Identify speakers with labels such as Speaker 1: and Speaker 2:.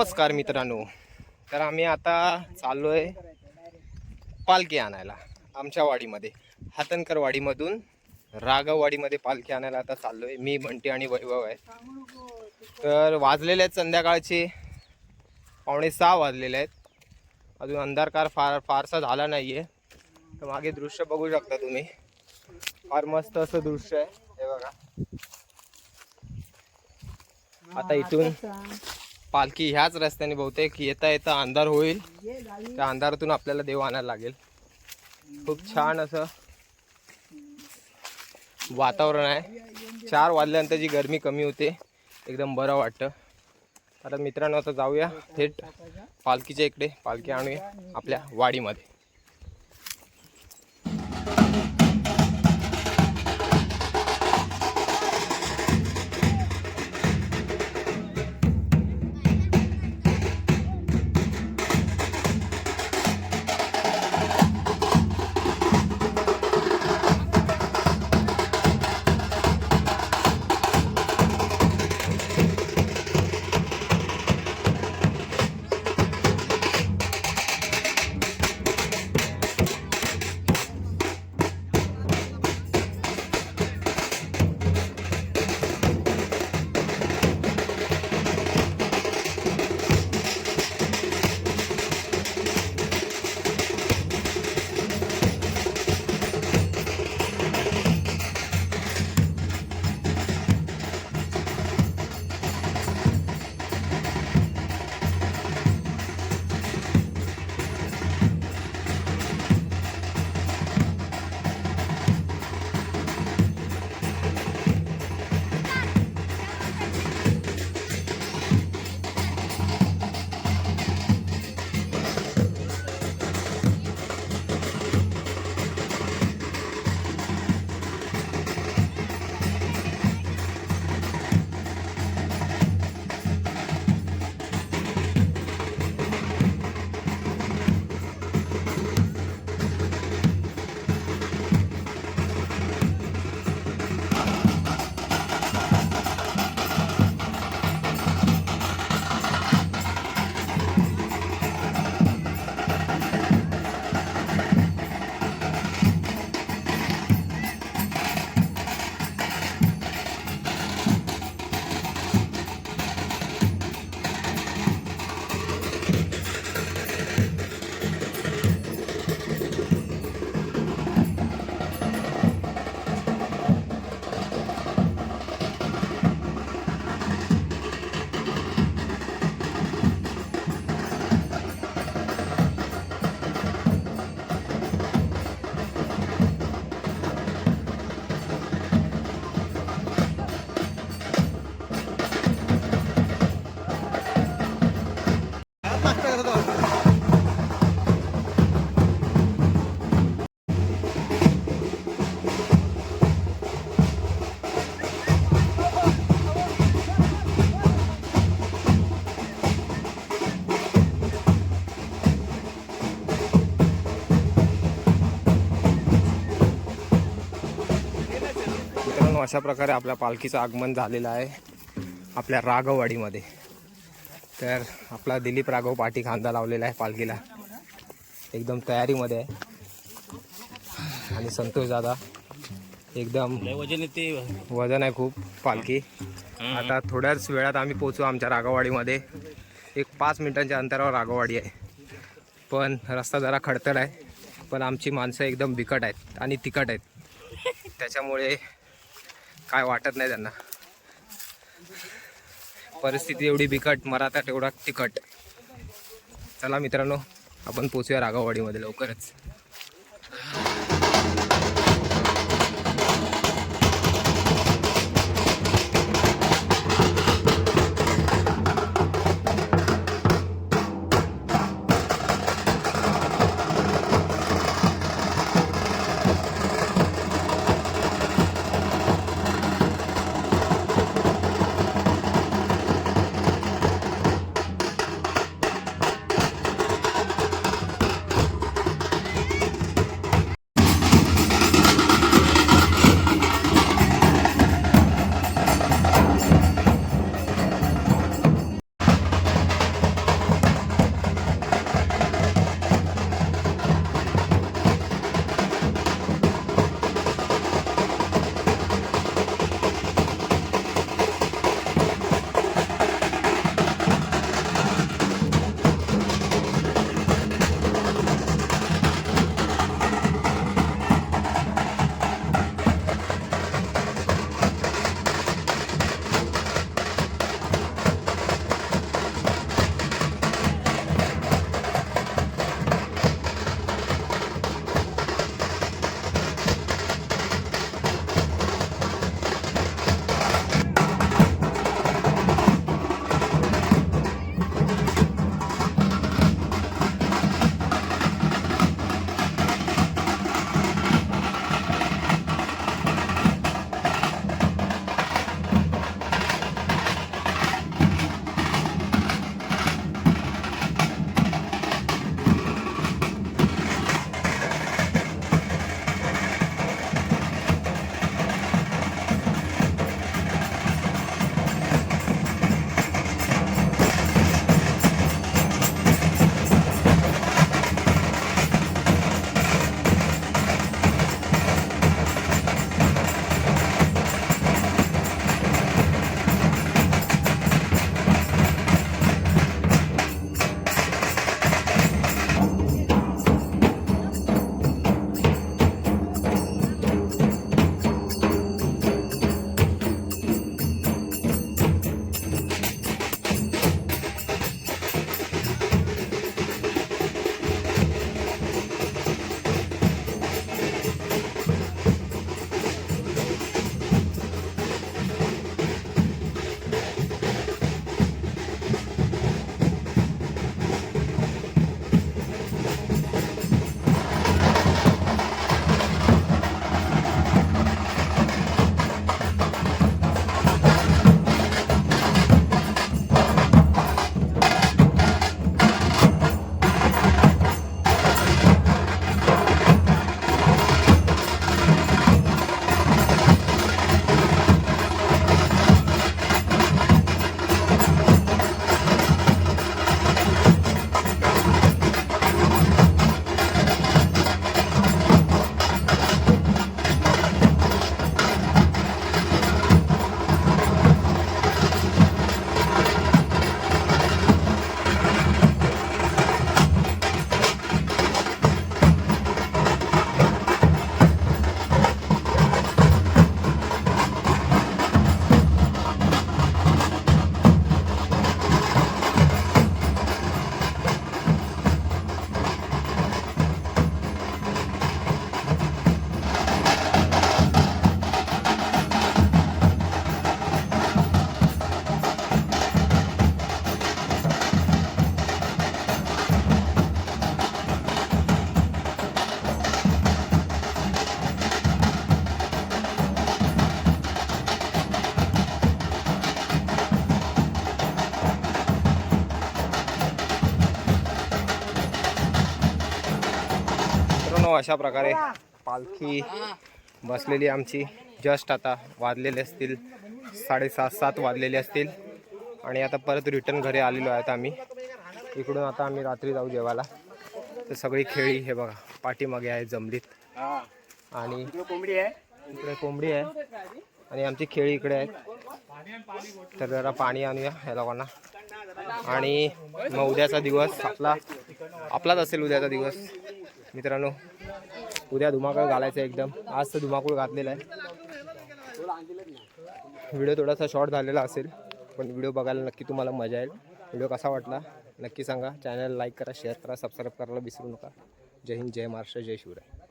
Speaker 1: नमस्कार मित्रांनो, तर आम्ही आता चाललोय पालखी आणायला आमच्या वाडीमध्ये, हातनकर वाडीमधून राघववाडीमध्ये पालखी आणायला आता चाललोय. मी बंटी आणि वैभव आहे. तर वाजलेले आहेत संध्याकाळचे 5:45 वाजलेले आहेत. अजून अंधारकार फारसा झाला नाहीये. तर मागे दृश्य बघू शकता तुम्ही, फार मस्त असं दृश्य आहे. हे बघा, आता इथून पालखी ह्याच रस्त्याने बहुतेक येता येता अंधार होईल. त्या अंधारातून आपल्याला देव आणायला लागेल. खूप छान असं वातावरण आहे. 4 वाजल्यानंतर जी गरमी कमी होते, एकदम बरं वाटतं. आता मित्रांनो, आता जाऊया थेट पालखीच्या इकडे, पालखी आणूया आपल्या वाडीमध्ये. अशा प्रकारे आपल्या पालखीचं आगमन झालेलं आहे आपल्या राघववाडीमध्ये. तर आपला दिलीप राघव पाटी खांदा लावलेला आहे पालखीला, एकदम तयारीमध्ये आहे. आणि संतोष दादा एकदम वजन आहे खूप पालखी. आता थोड्याच वेळात आम्ही पोचू आमच्या राघववाडीमध्ये. एक 5 मिनिटांच्या अंतरावर राघववाडी आहे. पण रस्ता जरा खडतर आहे, पण आमची माणसं एकदम बिकट आहेत आणि तिखट आहेत, त्याच्यामुळे काय वाटत नाही त्यांना. परिस्थिती एवढी बिकट, मराठा तेवढा तिखट. चला मित्रांनो, आपण पोचूया राघववाडीमध्ये लवकरच. मित्रांनो अशा प्रकारे पालखी बसलेली आमची. जस्ट आता वाजलेले असतील 6:30-7 वाजलेले असतील आणि आता परत रिटर्न घरी आलेलो आहेत आम्ही. इकडून आता आम्ही रात्री जाऊ जेवायला. तर सगळी खेळी हे बघा पाठीमागे आहे जमलीत आणि इकडे कोंबडी आहे आणि आमची खेळी इकडे आहेत. तर जरा पाणी आणूया ह्या लोकांना आणि मग उद्याचा दिवस आपलाच असेल. उद्याचा दिवस मित्रांनो, उद्या धुमाकूळ घालायचं एकदम. आज तर धुमाकूळ घातलेला आहे. व्हिडिओ थोडासा शॉर्ट झालेला असेल पण व्हिडिओ बघायला नक्की तुम्हाला मजा येईल. व्हिडिओ कसा वाटला नक्की सांगा. चॅनल लाईक करा, शेअर करा, सबस्क्राईब करायला विसरू नका. जय हिंद, जय महाराष्ट्र, जय शिवराय.